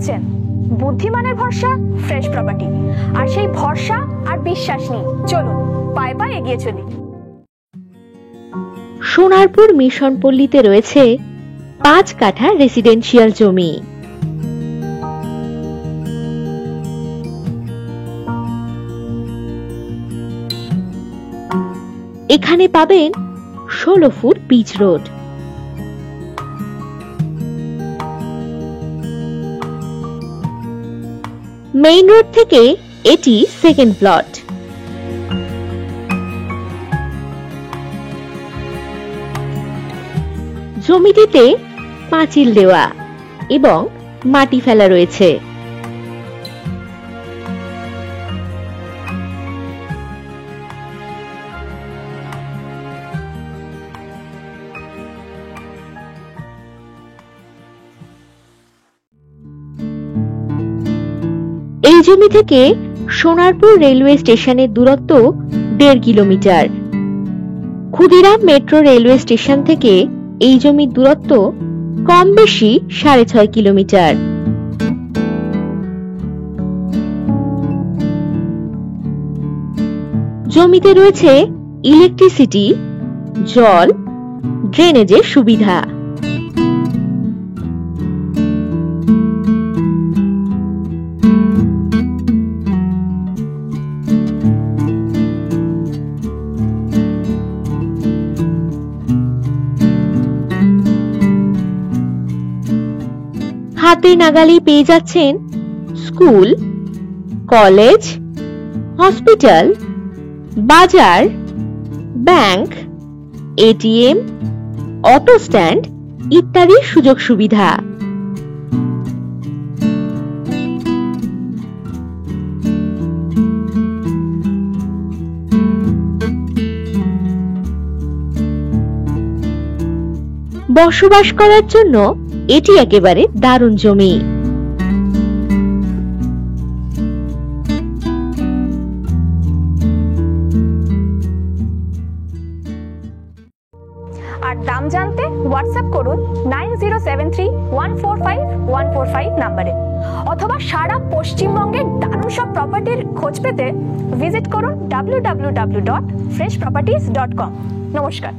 ভাবছেন? বুদ্ধিমানের ভরসা ফ্রেশ প্রপার্টি, আর সেই ভরসা আর বিশ্বাস নিয়ে চলুন পায়ে পায়ে এগিয়ে চলি। সোনারপুর মিশন পল্লীতে রয়েছে 5 কাঠা রেসিডেন্সিয়াল জমি। এখানে পাবেন 16 foot pitch road, main road থেকে এটি সেকেন্ড প্লট। জমিটিতে পাঁচিল দেওয়া এবং মাটি ফেলা রয়েছে। এই জমি থেকে সোনারপুর রেলওয়ে স্টেশনের দূরত্ব 1.5 kilometre. Khudiram metro railway station থেকে এই জমির দূরত্ব কম বেশি 6.5 কিলোমিটার। জমিতে রয়েছে ইলেকট্রিসিটি, জল, ড্রেনেজের সুবিধা। হাতে নাগালে পেয়ে যাচ্ছেন স্কুল, কলেজ, হসপিটাল, বাজার, ব্যাংক, এটিএম, অটো স্ট্যান্ড ইত্যাদি সুযোগ সুবিধা। বসবাস করার জন্য এটি একেবারে দারুণ জমি। আর দাম জানতে হোয়াটসঅ্যাপ করুন 9073145145 নম্বরে, অথবা সারা পশ্চিমবঙ্গের দারুণ সব প্রপার্টির খোঁজ পেতে ভিজিট করুন www.freshproperties.com। নমস্কার।